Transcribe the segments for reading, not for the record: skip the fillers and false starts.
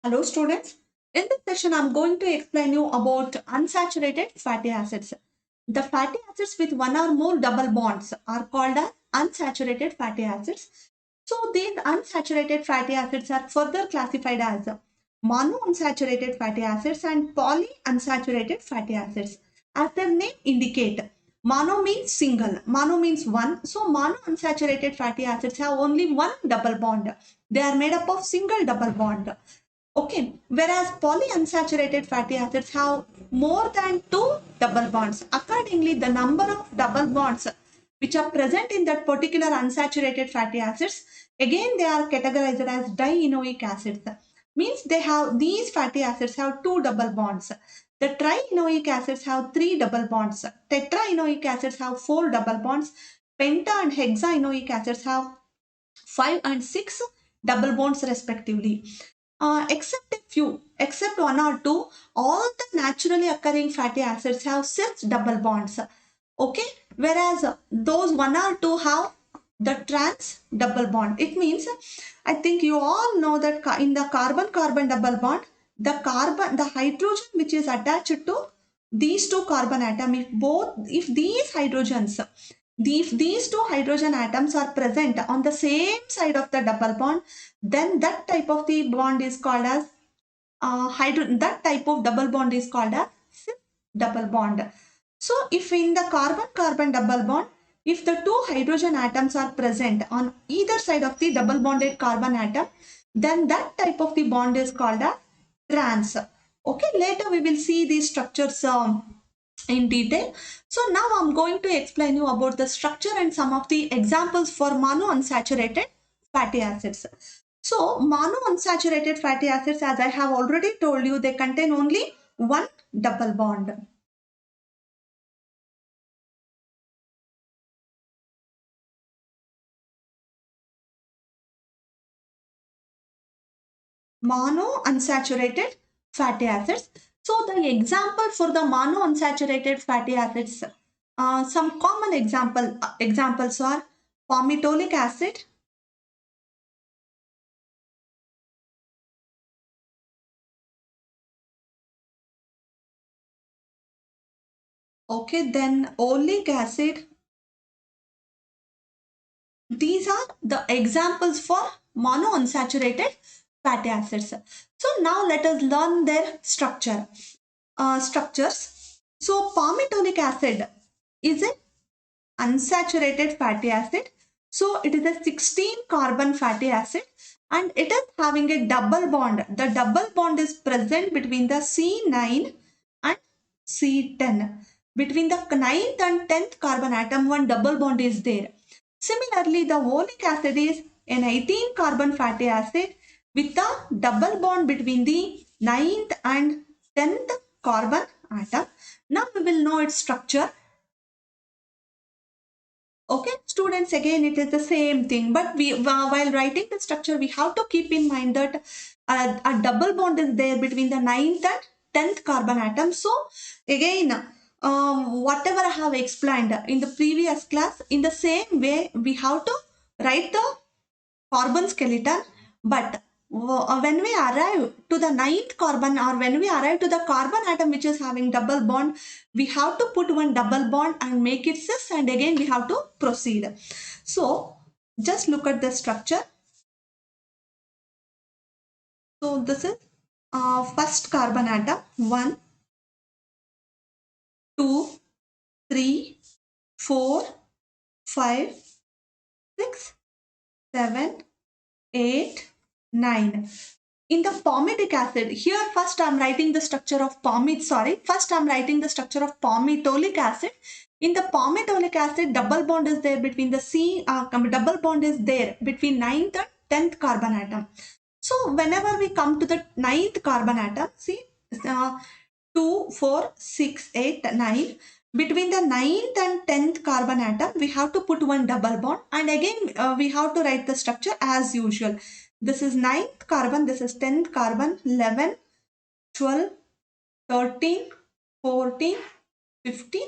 Hello students. In this session, I'm going to explain you about unsaturated fatty acids. The fatty acids with one or more double bonds are called as unsaturated fatty acids. So these unsaturated fatty acids are further classified as monounsaturated fatty acids and polyunsaturated fatty acids. As their name indicate, mono means single, mono means one. So monounsaturated fatty acids have only one double bond. They are made up of single double bond. Okay, whereas polyunsaturated fatty acids have more than two double bonds. Accordingly, the number of double bonds which are present in that particular unsaturated fatty acids, again they are categorized as dienoic acids. Means they have these fatty acids have two double bonds. The trienoic acids have three double bonds. Tetraenoic acids have four double bonds. Penta and hexaenoic acids have 5 and 6 double bonds respectively. Except one or two, all the naturally occurring fatty acids have 6 double bonds. Okay, whereas those one or two have the trans double bond. It means, I think you all know that in the carbon-carbon double bond, the hydrogen which is attached to these two carbon atom, if these two hydrogen atoms are present on the same side of the double bond, then that type of the bond is called as that type of double bond is called as cis double bond. So if in the carbon-carbon double bond, if the two hydrogen atoms are present on either side of the double bonded carbon atom, then that type of the bond is called as trans. Okay, later we will see these structures in detail. So now I'm going to explain you about the structure and some of the examples for monounsaturated fatty acids. So monounsaturated fatty acids, as I have already told you, they contain only one double bond. Monounsaturated fatty acids. So the example for the monounsaturated fatty acids, some common examples are palmitoleic acid, okay, then oleic acid. These are the examples for monounsaturated fatty acids. So now let us learn their structures. So palmitoleic acid is an unsaturated fatty acid. So it is a 16 carbon fatty acid and it is having a double bond. The double bond is present between the C9 and C10. Between the 9th and 10th carbon atom, one double bond is there. Similarly, the oleic acid is an 18 carbon fatty acid with a double bond between the 9th and 10th carbon atom. Now we will know its structure. Okay, students, again it is the same thing, but while writing the structure we have to keep in mind that a double bond is there between the 9th and 10th carbon atom. So again, whatever I have explained in the previous class, in the same way we have to write the carbon skeleton, but when we arrive to the 9th carbon, or when we arrive to the carbon atom which is having double bond, we have to put one double bond and make it cis, and again we have to proceed. So just look at the structure. So this is first carbon atom, 1, 2, 3, 4, 5, 6, 7, 8, 9. In the palmitic acid, here first I'm writing the structure of first I'm writing the structure of palmitoleic acid. In the palmitoleic acid, double bond is there between the double bond is there between 9th and 10th carbon atom. So whenever we come to the 9th carbon atom, see, uh, 2, 4, 6, 8, 9. Between the 9th and 10th carbon atom, we have to put one double bond, and again we have to write the structure as usual. This is 9th carbon, this is 10th carbon, 11, 12, 13, 14, 15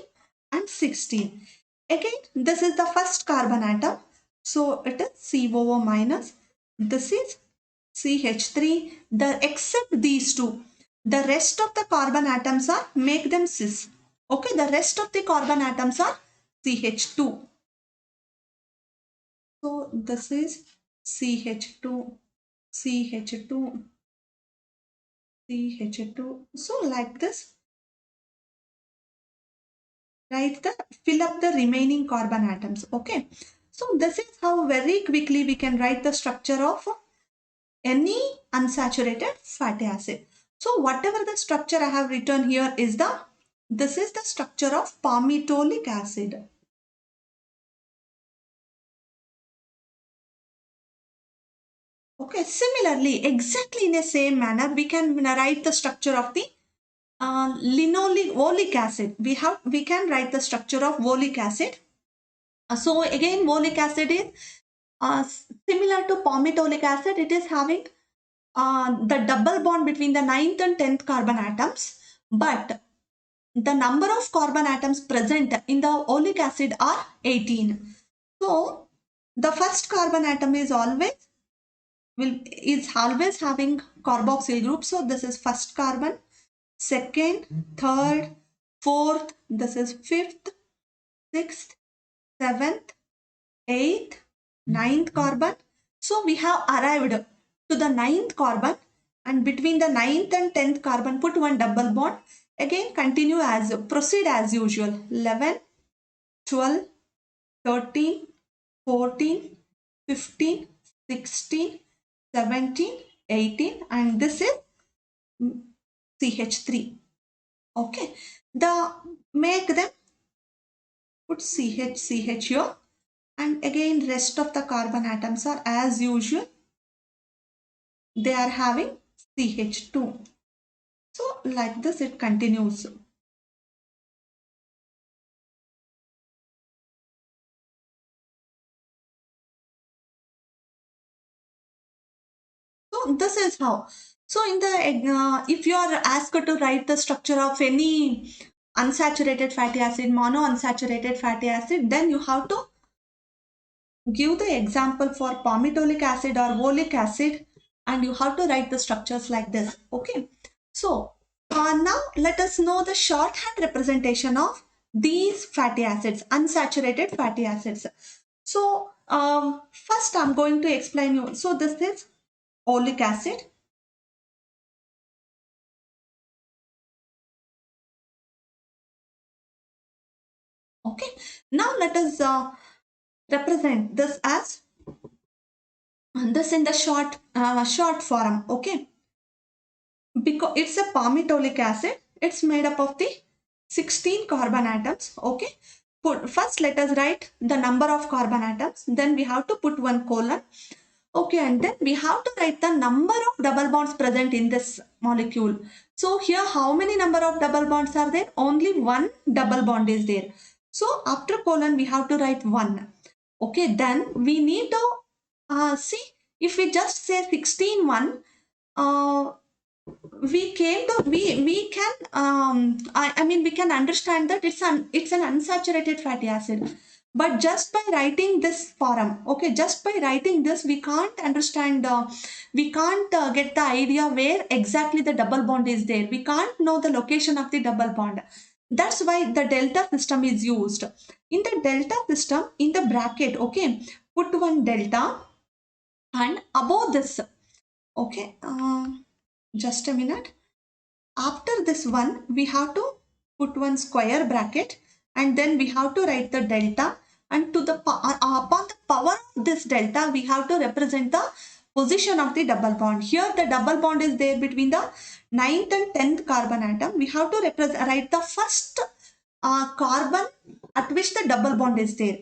and 16. Again, this is the first carbon atom. So it is COO minus. This is CH3. Except these two, the rest of the carbon atoms are make them cis. Okay, the rest of the carbon atoms are CH2. So this is CH2, CH2, CH2. So like this, write the fill up the remaining carbon atoms. Okay. So this is how very quickly we can write the structure of any unsaturated fatty acid. So whatever the structure I have written here is this is the structure of palmitoleic acid. Okay, similarly, exactly in the same manner, we can write the structure of the oleic acid. We can write the structure of oleic acid. So again, oleic acid is similar to palmitoleic acid. It is having the double bond between the 9th and 10th carbon atoms, but the number of carbon atoms present in the oleic acid are 18. So the first carbon atom is always having carboxyl group. So this is first carbon, second, third, fourth, this is fifth, sixth, seventh, eighth, ninth carbon. So we have arrived to the ninth carbon, and between the ninth and 10th carbon put one double bond. Again proceed as usual. 11, 12, 13, 14, 15, 16, 17, 18, and this is CH3. Okay, make them put CH here, and again rest of the carbon atoms are as usual, they are having CH2. So like this it continues. So this is how. So in the if you are asked to write the structure of any unsaturated fatty acid, monounsaturated fatty acid, then you have to give the example for palmitoleic acid or oleic acid, and you have to write the structures like this. Okay. So now let us know the shorthand representation of these fatty acids, unsaturated fatty acids. So first I'm going to explain you. So this is oleic acid. Okay. Now let us represent this as this in the short form. Okay. Because it's a palmitoleic acid, it's made up of the 16 carbon atoms. Okay. First let us write the number of carbon atoms, then we have to put one colon. Okay, and then we have to write the number of double bonds present in this molecule. So here how many number of double bonds are there? Only one double bond is there. So after colon we have to write 1. Okay, then we need to see, if we just say 16 1, uh, we can I mean we can understand that it's an unsaturated fatty acid, but just by writing this form, okay, just by writing this we can't understand, we can't get the idea where exactly the double bond is there. We can't know the location of the double bond. That's why the delta system is used. In the delta system, in the bracket, okay, put one delta, and above this, okay, just a minute. After this one, we have to put one square bracket, and then we have to write the delta, and to the upon the power of this delta, we have to represent the position of the double bond. Here the double bond is there between the 9th and 10th carbon atom. We have to write the first carbon at which the double bond is there.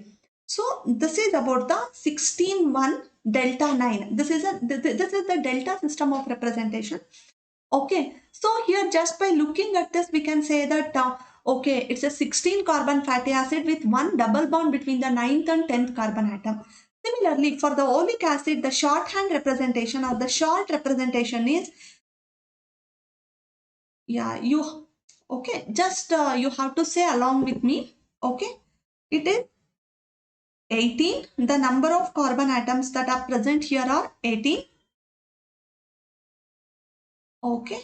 So this is about the 16 1 delta 9. This is the delta system of representation. Okay, so here just by looking at this, we can say that, okay, it's a 16 carbon fatty acid with one double bond between the 9th and 10th carbon atom. Similarly, for the oleic acid, the shorthand representation or the short representation is, yeah, okay, just you have to say along with me, okay, it is 18. The number of carbon atoms that are present here are 18. Okay,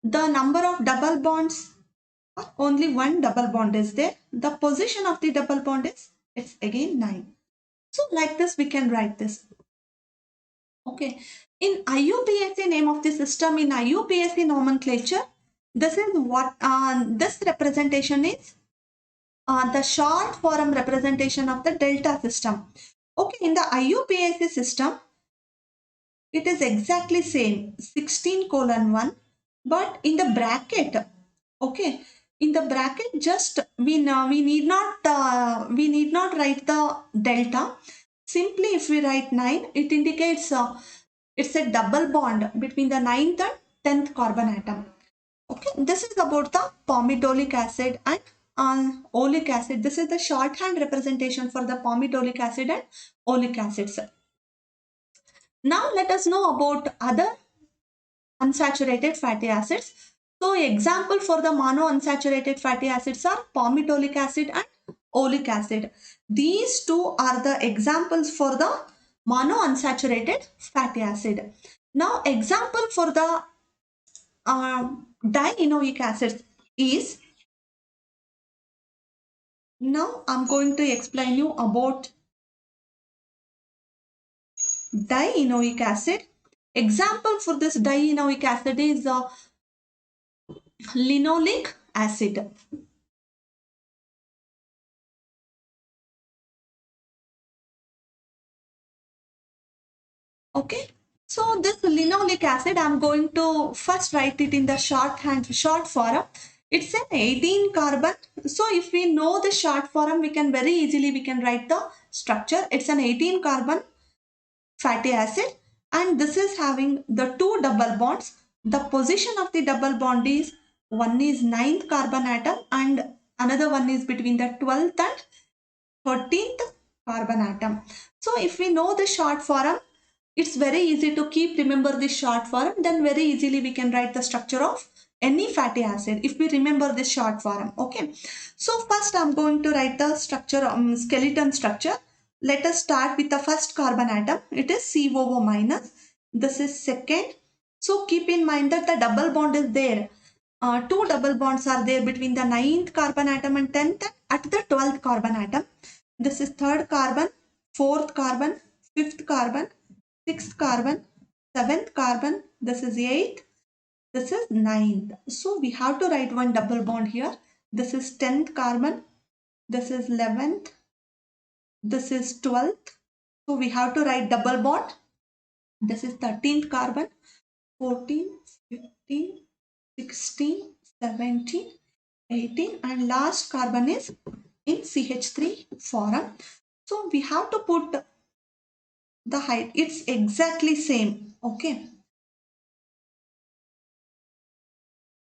the number of double bonds, only one double bond is there. The position of the double bond is, it's again 9. So like this we can write this. Okay, in IUPAC name of the system, in IUPAC nomenclature, this is what this representation is, the short form representation of the delta system. Okay, in the IUPAC system, it is exactly same 16 colon 1, but in the bracket, okay, in the bracket just we need not write the delta. Simply if we write 9, it indicates it's a double bond between the 9th and 10th carbon atom. Okay, this is about the palmitoleic acid and oleic acid. This is the shorthand representation for the palmitoleic acid and oleic acids. Now let us know about other unsaturated fatty acids. So example for the monounsaturated fatty acids are palmitoleic acid and oleic acid. These two are the examples for the monounsaturated fatty acid. Now example for the dienoic acid is, now I'm going to explain you about dienoic acid. Example for this dienoic acid is linoleic acid. Okay, so this linoleic acid, I'm going to first write it in the short form. It's an 18 carbon. So if we know the short form, we can very easily we can write the structure. It's an 18 carbon fatty acid, and this is having the two double bonds. The position of the double bond is, one is 9th carbon atom and another one is between the 12th and 13th carbon atom. So if we know the short form, it's very easy to keep remember this short form, then very easily we can write the structure of any fatty acid if we remember this short form. Okay, so first I'm going to write the structure, skeleton structure. Let us start with the first carbon atom. It is COO minus. This is second. So keep in mind that the double bond is there. Two double bonds are there between the 9th carbon atom and 10th at the 12th carbon atom. This is third carbon, fourth carbon, fifth carbon, sixth carbon, seventh carbon. This is eighth. This is ninth. So we have to write one double bond here. This is 10th carbon. This is 11th. This is 12th. So we have to write double bond. This is 13th carbon, 14, 15, 16, 17, 18, and last carbon is in CH3 form. So we have to put the height. It's exactly same. Okay.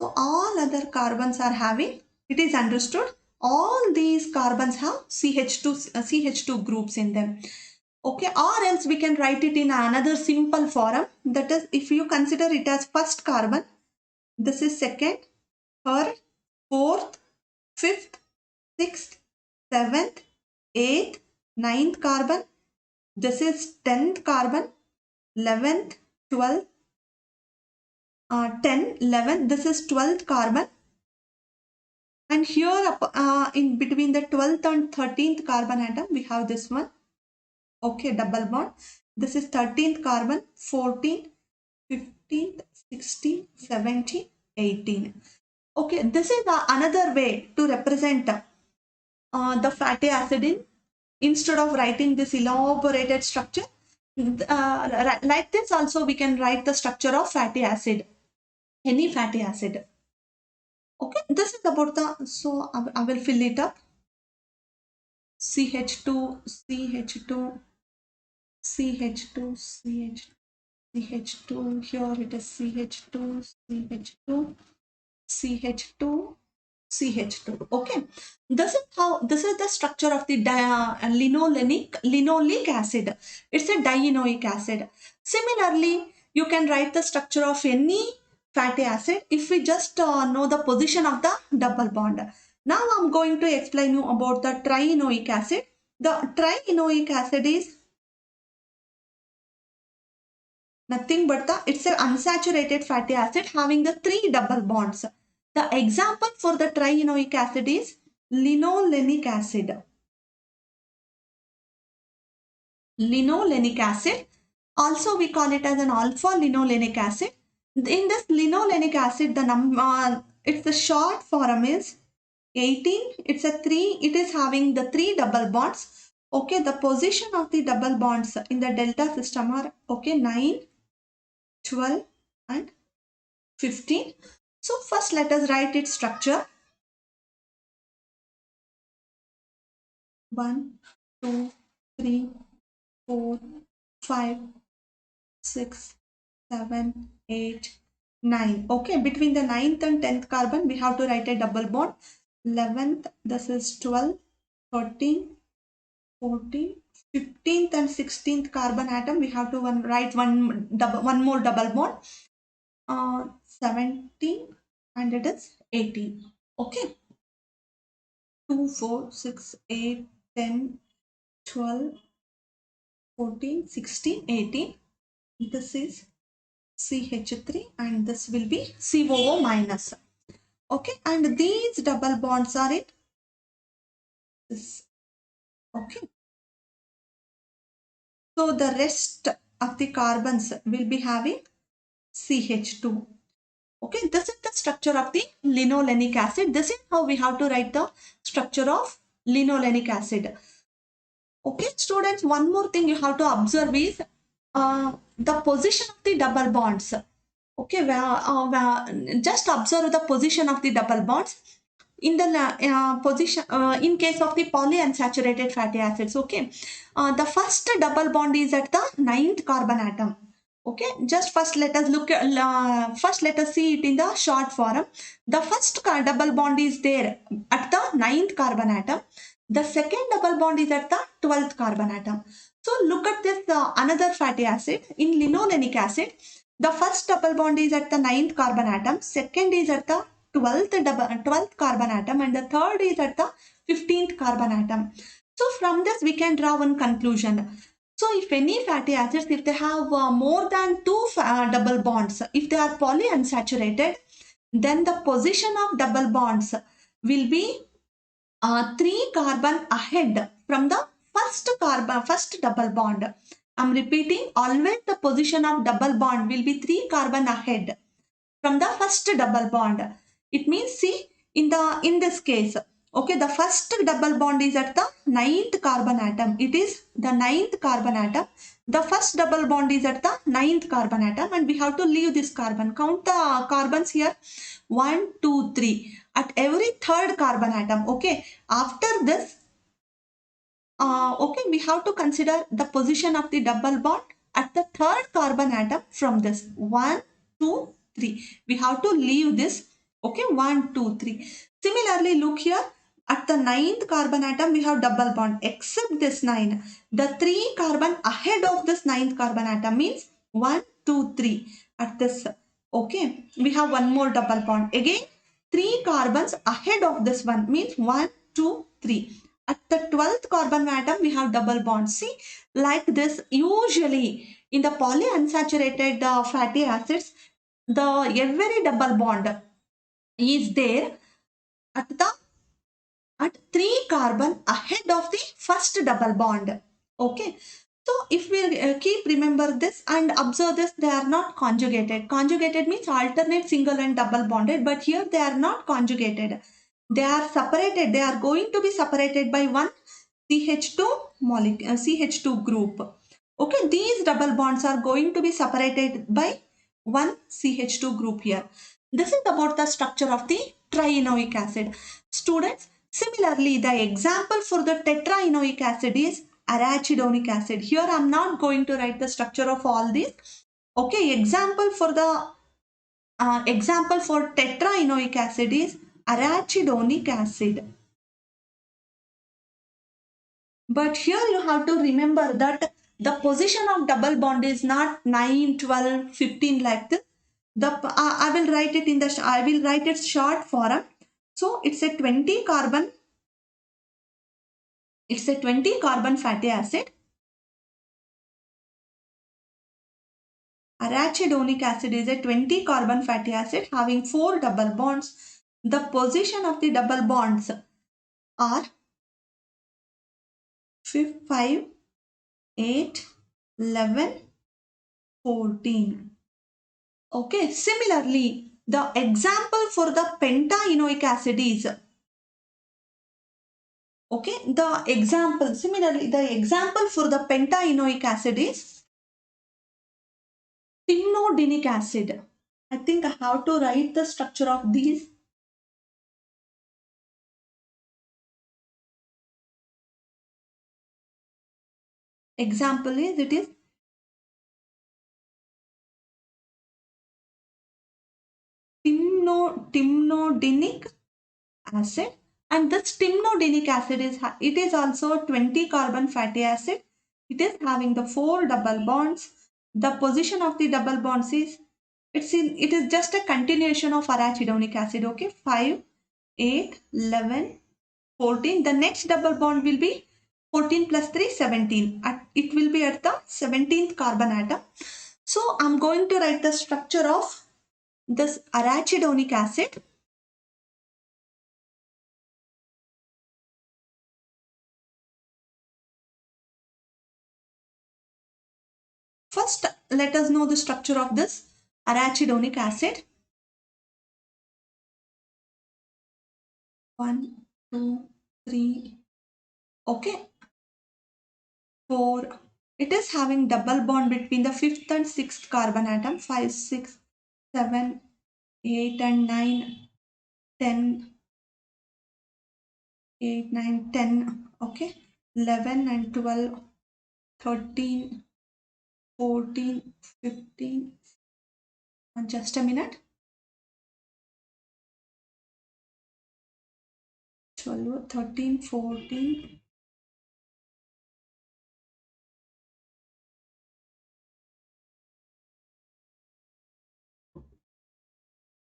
So all other carbons are having, it is understood, all these carbons have CH2 groups in them. Okay, or else we can write it in another simple form. That is, if you consider it as first carbon, this is second, third, fourth, fifth, sixth, seventh, eighth, ninth carbon. This is 10th carbon, 11th, 12th, 10, 11. This is 12th carbon. And here in between the 12th and 13th carbon atom, we have this one. Okay, double bond. This is 13th carbon, 14th, 15th, 16th, 17th, 18th. Okay, this is another way to represent the fatty acid instead of writing this elaborated structure. Like this also we can write the structure of fatty acid, any fatty acid. Okay, this is about the, so I will fill it up. CH2, CH2, CH2, CH2, here it is CH2, CH2, CH2, CH2. Okay, this is how, this is the structure of the linoleic acid. It's a dienoic acid. Similarly, you can write the structure of any fatty acid if we just know the position of the double bond. Now I'm going to explain you about the trienoic acid. The trienoic acid is Nothing but it's an unsaturated fatty acid having the 3 double bonds. The example for the trienoic acid is linolenic acid. Linolenic acid. Also, we call it as an alpha linolenic acid. In this linolenic acid, it's the short form is 18. It's a 3. It is having the 3 double bonds. Okay, the position of the double bonds in the delta system are 9, 12, and 15. So first let us write its structure. 1, 2, 3, 4, 5, 6, 7, 8, 9. Okay, between the 9th and 10th carbon, we have to write a double bond. 11th, this is 12, 13, 14, 15th and 16th carbon atom, we have to write one more double bond. 17 and it is 18. Okay. 2, 4, 6, 8, 10, 12, 14, 16, 18. This is CH3 and this will be COO minus. Okay, and these double bonds are in this. Okay. So the rest of the carbons will be having CH2. Okay, this is the structure of the linolenic acid. This is how we have to write the structure of linolenic acid. Okay, students, one more thing you have to observe is the position of the double bonds. Okay, just observe the position of the double bonds in the position in case of the polyunsaturated fatty acids. Okay, the first double bond is at the 9th carbon atom. Okay, just first let us look at first let us see it in the short form. The first double bond is there at the 9th carbon atom. The second double bond is at the 12th carbon atom. So look at this another fatty acid in linolenic acid. The first double bond is at the 9th carbon atom, second is at the 12th carbon atom, and the third is at the 15th carbon atom. So from this we can draw one conclusion. So if any fatty acids, if they have more than two double bonds, if they are polyunsaturated, then the position of double bonds will be 3 carbon ahead from the first double bond. I'm repeating, always the position of double bond will be 3 carbon ahead from the first double bond. It means, see, in this case, okay, the first double bond is at the 9th carbon atom. It is the 9th carbon atom. The first double bond is at the 9th carbon atom, and we have to leave this carbon. Count the carbons here. 1, 2, 3. At every third carbon atom. Okay, after this, okay, we have to consider the position of the double bond at the third carbon atom from this. 1, 2, 3. We have to leave this. Okay, 1, 2, 3. Similarly, look here. At the 9th carbon atom, we have double bond except this 9. The 3 carbon ahead of this 9th carbon atom means 1, 2, 3. At this, okay, we have one more double bond. Again, 3 carbons ahead of this one means 1, 2, 3. At the 12th carbon atom, we have double bond. See, like this, usually in the polyunsaturated fatty acids, the every double bond is there at 3 carbon ahead of the first double bond. Okay. So if we keep remember this and observe this, they are not conjugated. Conjugated means alternate single and double bonded, but here they are not conjugated. They are separated. They are going to be separated by one CH2 molecule, CH2 group. Okay, these double bonds are going to be separated by one CH2 group here. This is about the structure of the trienoic acid. Students, similarly, the example for the tetraenoic acid is arachidonic acid. Here I am not going to write the structure of all these. Okay, example for tetraenoic acid is arachidonic acid. But here you have to remember that the position of double bond is not 9, 12, 15 like this. I will write it in the I will write it short form. So it's a 20 carbon. It's a 20 carbon fatty acid. Arachidonic acid is a 20 carbon fatty acid having 4 double bonds. The position of the double bonds are 5, 8, 11, 14. Okay, similarly, the example for the pentaenoic acid is, okay, the example for the pentaenoic acid is timnodinic acid. I think I have to write the structure of these. Example is, it is timnodinic acid, and this timnodinic acid is also 20 carbon fatty acid. It is having the 4 double bonds. The position of the double bonds is, it is just a continuation of arachidonic acid. Okay, 5, 8, 11, 14. The next double bond will be 14 plus 3, 17. It will be at the 17th carbon atom. So I'm going to write the structure of this arachidonic acid. First, let us know the structure of this arachidonic acid. 1, 2, 3, okay, 4. It is having double bond between the 5th and 6th carbon atom. 5, 6, 7, 8 and 9, 10, 8, 9, 10, okay, 11 and 12, 13, 14, 15, just a minute, 12, 13, 14,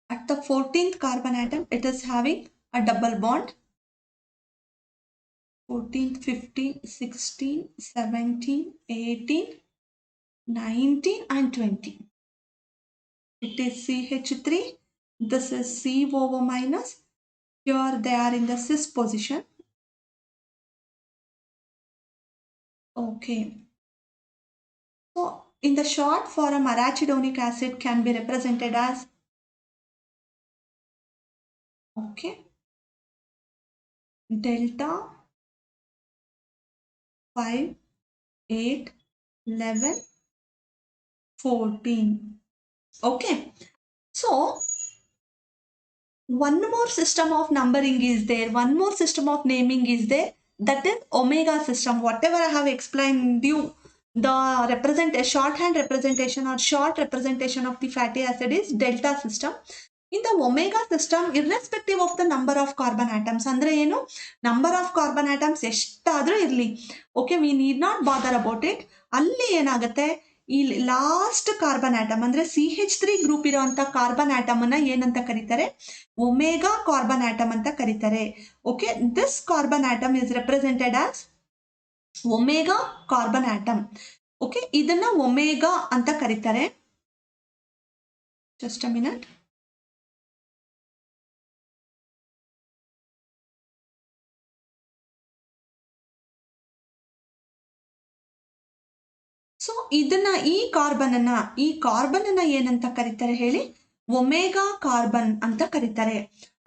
at the 14th carbon atom, it is having a double bond. 14, 15, 16, 17, 18, 19 and 20. It is CH3. This is COO minus. Here they are in the cis position. Okay. So in the short form, arachidonic acid can be represented as, okay, delta 5, 8, 11, 14. Okay. So one more system of numbering is there, one more system of naming is there, that is omega system. Whatever I have explained you, the shorthand representation or short representation of the fatty acid is delta system. In the omega system, irrespective of the number of carbon atoms, andre enu number of carbon atoms ಎಷ್ಟಾದರೂ ಇರಲಿ, okay, we need not bother about it. ಅಲ್ಲಿ ಏನಾಗುತ್ತೆ, ಈ last carbon atom ಅಂದ್ರೆ CH3 group ಇರುವಂತ carbon atom ಅನ್ನ ಏನಂತ ಕರೀತಾರೆ, ಒಮೆಗಾ ಕಾರ್ಬನ್ ಆಟಮ್ ಅಂತ ಕರೀತಾರೆ. Okay, this carbon atom is represented as omega carbon atom. Okay, ಇದನ್ನ ಒಮೆಗಾ ಅಂತ ಕರೀತಾರೆ. Just a minute. ಸೊ ಇದನ್ನ ಈ ಕಾರ್ಬನ್ ಅನ್ನ ಏನಂತ ಕರೀತಾರೆ ಹೇಳಿ, ಒಮೆಗಾ ಕಾರ್ಬನ್ ಅಂತ ಕರೀತಾರೆ.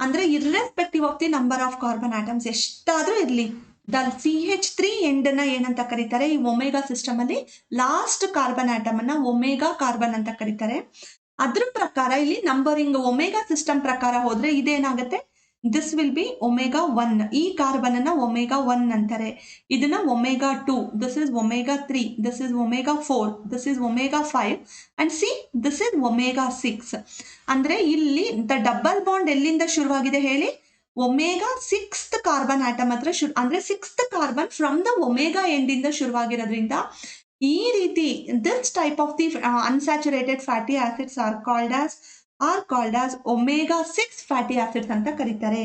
ಅಂದ್ರೆ irrespective of the number of carbon atoms ಎಷ್ಟಾದ್ರೂ ಇರ್ಲಿ, ದ CH3 ಎಂಡ್ ನ ಏನಂತ ಕರೀತಾರೆ, ಈ ಒಮೆಗಾ ಸಿಸ್ಟಮ್ ಅಲ್ಲಿ ಲಾಸ್ಟ್ ಕಾರ್ಬನ್ ಆಟಮ್ ಅನ್ನ ಒಮೆಗಾ ಕಾರ್ಬನ್ ಅಂತ ಕರೀತಾರೆ. ಅದ್ರ ಪ್ರಕಾರ ಇಲ್ಲಿ ನಂಬರಿಂಗ್ ಒಮೆಗಾ ಸಿಸ್ಟಮ್ ಪ್ರಕಾರ ಹೋದ್ರೆ ಇದೇನಾಗುತ್ತೆ, ದಿಸ್ ವಿಲ್ ಬಿ ಒಮೆಗಾ 1. ಈ ಕಾರ್ಬನ್ ಅನ್ನ ಒಮೆಗಾ 1 ಅಂತಾರೆ. ಇದನ್ನ omega 2, this is omega 3, this is omega 4, this is omega 5 and see this is omega 6. ಅಂದ್ರೆ ಇಲ್ಲಿ ದ ಡಬಲ್ ಬಾಂಡ್ ಎಲ್ಲಿಂದ ಶುರುವಾಗಿದೆ ಹೇಳಿ, ಒಮೆಗಾ 6th ಕಾರ್ಬನ್ ಆಟಮ್ ಹತ್ರ ಅಂದ್ರೆ 6th carbon from the omega end ಇಂದ ಶುರುವಾಗಿರೋದ್ರಿಂದ ಈ ರೀತಿ this type of the unsaturated fatty acids are called as omega 6 fatty acids ಅಂತ ಕರೀತಾರೆ.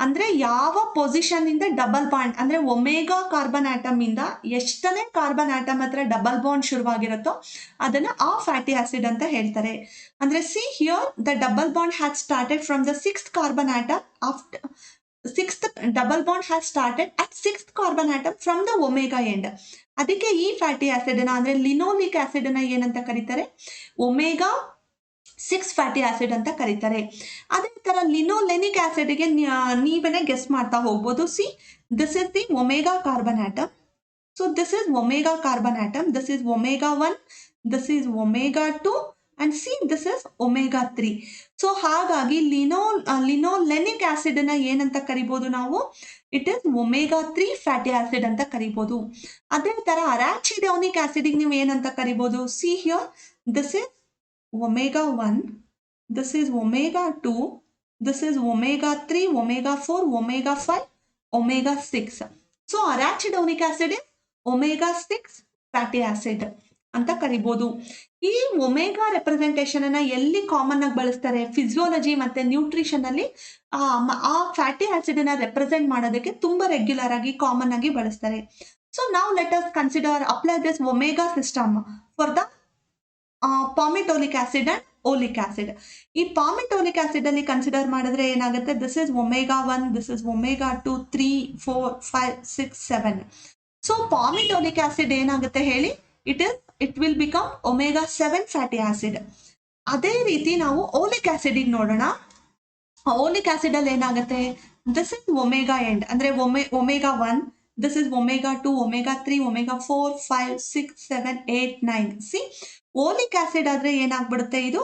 ಅಂದ್ರೆ ಯಾವ ಪೊಸಿಷನ್ ಇಂದ ಡಬಲ್ ಬಾಂಡ್ ಅಂದ್ರೆ ಒಮೆಗಾ ಕಾರ್ಬನ್ ಆಟಮ್ ಇಂದ ಎಷ್ಟನೇ ಕಾರ್ಬನ್ ಆಟಮ್ ಹತ್ರ ಡಬಲ್ ಬಾಂಡ್ ಶುರುವಾಗಿರುತ್ತೋ ಅದನ್ನ ಆ ಫ್ಯಾಟಿ ಆಸಿಡ್ ಅಂತ ಹೇಳ್ತಾರೆ. ಅಂದ್ರೆ see here the double bond has started from the 6th carbon atom after 6th double bond has started at 6th carbon atom from the omega end. ಅದಕ್ಕೆ ಈ fatty acid ಅಂದ್ರೆ linoleic acid ಏನಂತ ಕರೀತಾರೆ, omega 6 fatty acid ಅಂತ ಕರೀತಾರೆ. ಅದೇ ತರ linolenic ಆಸಿಡ್ಗೆ ನೀವೇನೆ guess ಮಾಡ್ತಾ ಹೋಗ್ಬೋದು. See this is the omega carbon atom. So this is omega carbon atom, this is omega 1, this is omega 2 and see this is omega 3. So ಹಾಗಾಗಿ linolenic acid ಏನಂತ ಕರಿಬಹುದು ನಾವು, it is omega 3 fatty acid ಅಂತ ಕರಿಬಹುದು. ಅದೇ ತರ ಅರಾಚಿಡೋನಿಕ್ acid ನೀವು ಏನಂತ ಕರಿಬಹುದು, see here this is omega 1, this is omega 2, this is omega 3, omega 4, omega 5, omega 6. So arachidonic acid is omega 6 fatty acid ಅಂತ ಕರಿಬಹುದು. ಈ ಒಮೆಗಾ ರೆಪ್ರೆಸೆಂಟೇಷನ್ ಅನ್ನ ಎಲ್ಲಿ ಕಾಮನ್ ಆಗಿ ಬಳಸ್ತಾರೆ, ಫಿಸಿಯಾಲಜಿ ಮತ್ತೆ ನ್ಯೂಟ್ರಿಷನ್ ಅಲ್ಲಿ ಆ ಫ್ಯಾಟಿ ಆಸಿಡ್ ನ ರೆಪ್ರೆಸೆಂಟ್ ಮಾಡೋದಕ್ಕೆ ತುಂಬಾ ರೆಗ್ಯುಲರ್ ಆಗಿ ಕಾಮನ್ ಆಗಿ ಬಳಸ್ತಾರೆ. ಸೊ ನಾವು let us consider apply this omega system for the palmitoleic acid and oleic acid. ಈ ಪಾಮಿಟೋಲಿಕ್ ಆಸಿಡ್ ಅಲ್ಲಿ ಕನ್ಸಿಡರ್ ಮಾಡಿದ್ರೆ ಏನಾಗುತ್ತೆ, this is omega 1, this is omega 2, 3, 4, 5, 6, 7. So palmitoleic acid ಏನಾಗುತ್ತೆ ಹೇಳಿ, it will become omega 7 fatty acid. ಅದೇ ರೀತಿ ನಾವು oleic acid ನೋಡೋಣ. ಓಲಿಕ್ ಆಸಿಡ್ ಅಲ್ಲಿ ಏನಾಗುತ್ತೆ, ದಿಸ್ ಇಸ್ ಒಮೆಗಾ ಎಂಡ್ ಅಂದ್ರೆ omega 1, this is omega 2, omega 3, omega 4, 5, 6, 7, 8, 9. C oleic acid ಆದ್ರೆ ಏನಾಗ್ಬಿಡುತ್ತೆ, ಇದು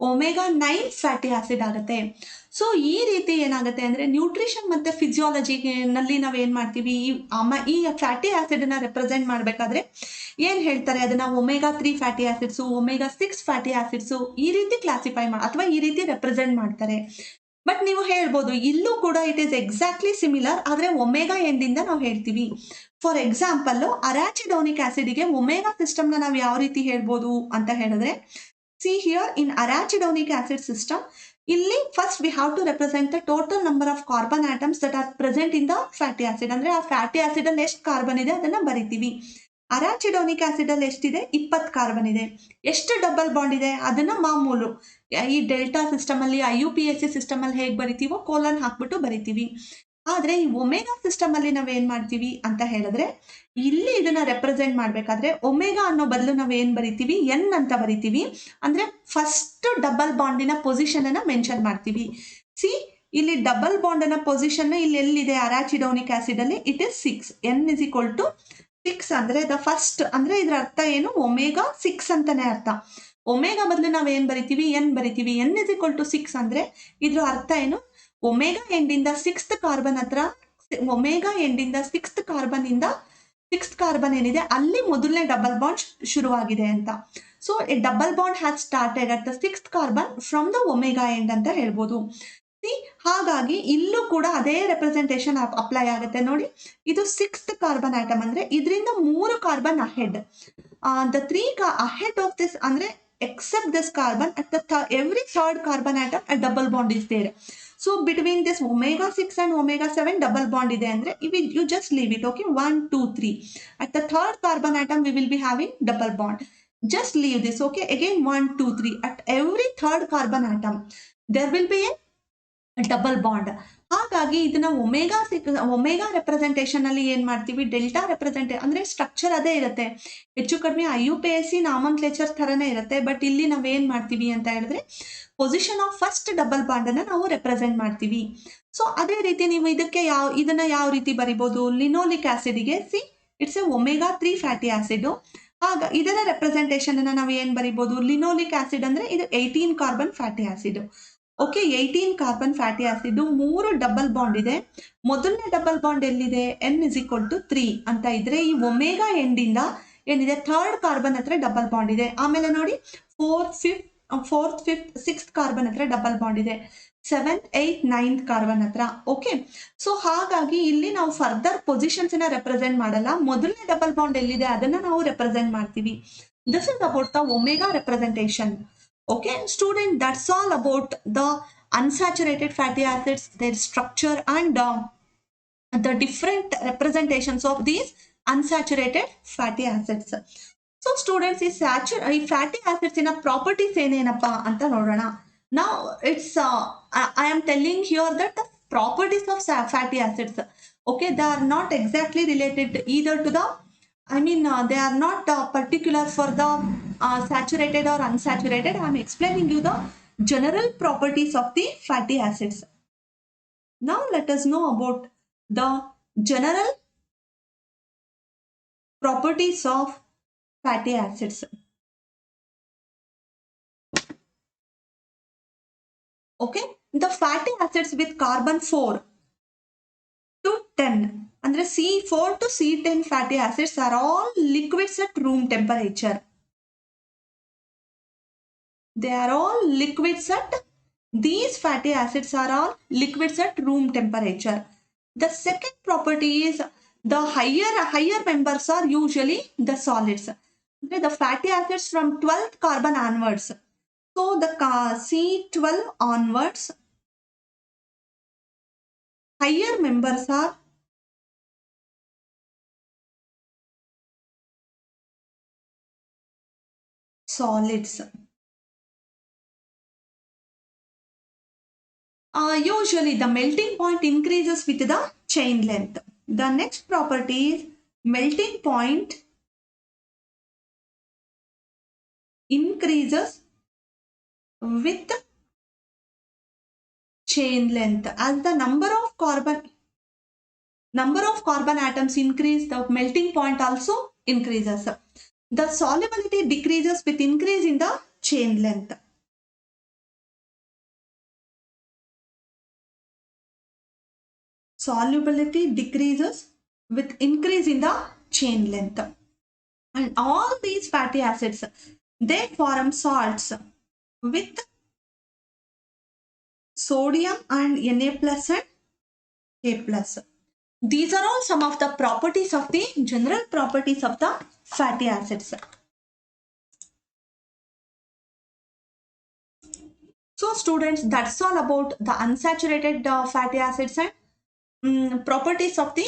ಒಮೆಗಾ 9 ಫ್ಯಾಟಿ ಆಸಿಡ್ ಆಗುತ್ತೆ. ಸೊ ಈ ರೀತಿ ಏನಾಗುತ್ತೆ ಅಂದ್ರೆ ನ್ಯೂಟ್ರಿಷನ್ ಮತ್ತೆ ಫಿಸಿಯಾಲಜಿನಲ್ಲಿ ನಾವ್ ಏನ್ ಮಾಡ್ತೀವಿ, ಈ ಫ್ಯಾಟಿ ಆಸಿಡ್ ನ ರೆಪ್ರೆಸೆಂಟ್ ಮಾಡ್ಬೇಕಾದ್ರೆ ಏನ್ ಹೇಳ್ತಾರೆ, ಅದನ್ನ omega 3 fatty acids, omega 6 fatty acids ಈ ರೀತಿ ಕ್ಲಾಸಿಫೈ ಅಥವಾ ಈ ರೀತಿ ರೆಪ್ರೆಸೆಂಟ್ ಮಾಡ್ತಾರೆ. ಬಟ್ ನೀವು ಹೇಳ್ಬೋದು ಇಲ್ಲೂ ಕೂಡ ಇಟ್ ಈಸ್ ಎಕ್ಸಾಕ್ಟ್ಲಿ ಸಿಮಿಲರ್, ಆದ್ರೆ ಒಮೆಗಾ ಎಂಡ್ ಇಂದ ನಾವು ಹೇಳ್ತೀವಿ. ಫಾರ್ ಎಕ್ಸಾಂಪಲ್ ಅರಾಚಿಡೋನಿಕ್ ಆಸಿಡ್ಗೆ ಒಮೆಗಾ ಸಿಸ್ಟಮ್ ನಾವು ಯಾವ ರೀತಿ ಹೇಳ್ಬೋದು ಅಂತ ಹೇಳಿದ್ರೆ, see here in arachidonic acid system, ಇಲ್ಲಿ first we have to represent the total number of carbon atoms that are present in the fatty acid. ಅಂದ್ರೆ ಆ ಫ್ಯಾಟಿ ಆಸಿಡ್ ಅಲ್ಲಿ ಎಷ್ಟು ಕಾರ್ಬನ್ ಇದೆ ಅದನ್ನ ಬರಿತೀವಿ. ಅರಾಚಿಡೋನಿಕ್ ಆಸಿಡ್ ಅಲ್ಲಿ ಎಷ್ಟಿದೆ, 20 ಕಾರ್ಬನ್ ಇದೆ. ಎಷ್ಟು ಡಬಲ್ ಬಾಂಡ್ ಇದೆ ಅದನ್ನ ಮಾಮೂಲು ಈ ಡೆಲ್ಟಾ ಸಿಸ್ಟಮ್ ಅಲ್ಲಿ IUPAC ಸಿಸ್ಟಮ್ ಅಲ್ಲಿ ಹೇಗೆ ಬರಿತೀವೋ ಕೋಲನ್ ಹಾಕ್ಬಿಟ್ಟು ಬರಿತೀವಿ. ಆದ್ರೆ ಈ ಒಮೆಗಾ ಸಿಸ್ಟಮ್ ಅಲ್ಲಿ ನಾವೇನ್ ಮಾಡ್ತೀವಿ ಅಂತ ಹೇಳಿದ್ರೆ, ಇಲ್ಲಿ ಇದನ್ನ ರೆಪ್ರೆಸೆಂಟ್ ಮಾಡ್ಬೇಕಾದ್ರೆ ಒಮೆಗಾ ಅನ್ನೋ ಬದಲು ನಾವೇನ್ ಬರಿತೀವಿ, ಎನ್ ಅಂತ ಬರಿತೀವಿ. ಅಂದ್ರೆ ಫಸ್ಟ್ ಡಬಲ್ ಬಾಂಡಿನ ಪೊಸಿಷನ್ ಅನ್ನ ಮೆನ್ಷನ್ ಮಾಡ್ತೀವಿ. ಸಿ ಇಲ್ಲಿ ಡಬಲ್ ಬಾಂಡ್ ನ ಪೊಸಿಷನ್ ಇಲ್ಲಿ ಎಲ್ಲಿದೆ, ಅರಾಚಿಡೋನಿಕ್ ಆಸಿಡ್ ಅಲ್ಲಿ it is 6. n is equal to 6 ಅಂದ್ರೆ ದ ಫಸ್ಟ್ ಅಂದ್ರೆ ಇದ್ರ ಅರ್ಥ ಏನು, ಒಮೆಗಾ 6 ಅಂತಾನೆ ಅರ್ಥ. ಒಮೆಗಾ ಬದಲು ನಾವ್ ಏನ್ ಬರಿತೀವಿ, ಎನ್ ಬರಿತೀವಿ. n is equal to 6 ಅಂದ್ರೆ ಇದ್ರ ಅರ್ಥ ಏನು, ಒಮೆಗಾ ಎಂಡಿಂದ 6th ಕಾರ್ಬನ್ ಹತ್ರ, ಒಮೆಗಾ ಎಂಡಿಂದ 6th ಕಾರ್ಬನ್ ಇಂದ 6th ಕಾರ್ಬನ್ ಏನಿದೆ ಅಲ್ಲಿ ಮೊದಲನೇ ಡಬಲ್ ಬಾಂಡ್ ಶುರುವಾಗಿದೆ ಅಂತ. So double bond has started at the 6th carbon from the omega end ಅಂತ ಹೇಳ್ಬೋದು. ಹಾಗಾಗಿ ಇಲ್ಲೂ ಕೂಡ ಅದೇ ರೆಪ್ರೆಸೆಂಟೇಷನ್ ಅಪ್ಲೈ ಆಗುತ್ತೆ ನೋಡಿ. ಇದು 6th ಕಾರ್ಬನ್ ಆಟಮ್ ಅಂದ್ರೆ ಇದರಿಂದ 3 carbon ahead, the 3 ahead of this ಅಂದ್ರೆ except this carbon at the every third carbon atom a double bond is there. So between this omega 6 and omega 7 double bond ide andre you just leave it, okay, 1 2 3. At the third carbon atom we will be having double bond, just leave this, okay, again 1 2 3. At every third carbon atom there will be a double bond. ಹಾಗಾಗಿ ಇದನ್ನ omega representation ಅಲ್ಲಿ ಏನ್ ಮಾಡ್ತೀವಿ, delta representation ಅಂದ್ರೆ structure ಅದೇ ಇರುತ್ತೆ, ಹೆಚ್ಚು ಕಡಿಮೆ IUPAC ನಾಮನ್ಕ್ಲೇಚರ್ ತರನೇ ಇರುತ್ತೆ. ಬಟ್ ಇಲ್ಲಿ ನಾವ್ ಏನ್ ಮಾಡ್ತೀವಿ ಅಂತ ಹೇಳಿದ್ರೆ position of first double bond ಅನ್ನ ನಾವು ರೆಪ್ರೆಸೆಂಟ್ ಮಾಡ್ತೀವಿ. ಸೊ ಅದೇ ರೀತಿ ನೀವು ಇದನ್ನ ಯಾವ ರೀತಿ ಬರಿಬಹುದು, ಲಿನೋಲಿಕ್ ಆಸಿಡ್ಗೆ see it's a omega 3 fatty acid. ಆಗ ಇದರ ರೆಪ್ರೆಸೆಂಟೇಷನ್ ಅನ್ನ ನಾವು ಏನ್ ಬರಿಬಹುದು, ಲಿನೋಲಿಕ್ ಆಸಿಡ್ ಅಂದ್ರೆ ಇದು 18 carbon fatty acid. Okay, 18 carbon fatty acid, 3 double bond ಇದೆ. ಮೊದಲನೇ ಡಬಲ್ ಬಾಂಡ್ ಎಲ್ಲಿದೆ, n is equal to 3 ಅಂತ ಇದ್ರೆ ಈ ಒಮೆಗಾ ಎಂಡ್ ಇಂದ ಏನಿದೆ ಥರ್ಡ್ ಕಾರ್ಬನ್ ಹತ್ರ ಡಬಲ್ ಬಾಂಡ್ ಇದೆ. ಆಮೇಲೆ ನೋಡಿ 4th 5th 6th ಕಾರ್ಬನ್ ಹತ್ರ ಡಬಲ್ ಬಾಂಡ್ ಇದೆ, 7th 8th 9th ಕಾರ್ಬನ್ ಹತ್ರ. ಓಕೆ, ಸೊ ಹಾಗಾಗಿ ಇಲ್ಲಿ ನಾವು ಫರ್ದರ್ ಪೊಸಿಷನ್ಸ್ ನ ರೆಪ್ರೆಸೆಂಟ್ ಮಾಡಲ್ಲ, ಮೊದಲನೇ ಡಬಲ್ ಬಾಂಡ್ ಎಲ್ಲಿದೆ ಅದನ್ನ ನಾವು ರೆಪ್ರೆಸೆಂಟ್ ಮಾಡ್ತೀವಿ. This is about the omega representation. Okay student, that's all about the unsaturated fatty acids, their structure, and the different representations of these unsaturated fatty acids. So students, ಈ fatty acids in a properties ಏನೇನಪ್ಪಾ ಅಂತ ನೋಡೋಣ. Now it's I am telling here that the properties of fatty acids, okay, they are not exactly related either to the, they are not particular for the saturated or unsaturated. I am explaining you the general properties of the fatty acids. Now let us know about the general properties of fatty acids. Okay, the fatty acids with carbon 4 to 10, andre C4 to C10 fatty acids are all liquids at room temperature. They are all liquids at, these fatty acids are all liquids at room temperature. The second property is the higher members are usually the solids. The fatty acids from 12th carbon onwards. So the C12 onwards, higher members are solids. Usually the melting point increases with the chain length. The next property is melting point increases with chain length. As the number of carbon atoms increase, the melting point also increases. The solubility decreases with increase in the chain length. Solubility decreases with increase in the chain length. And all these fatty acids, they form salts with sodium and Na plus and K plus. These are all some of the properties of the general properties of the fatty acids. So students, that's all about the unsaturated fatty acids and properties of the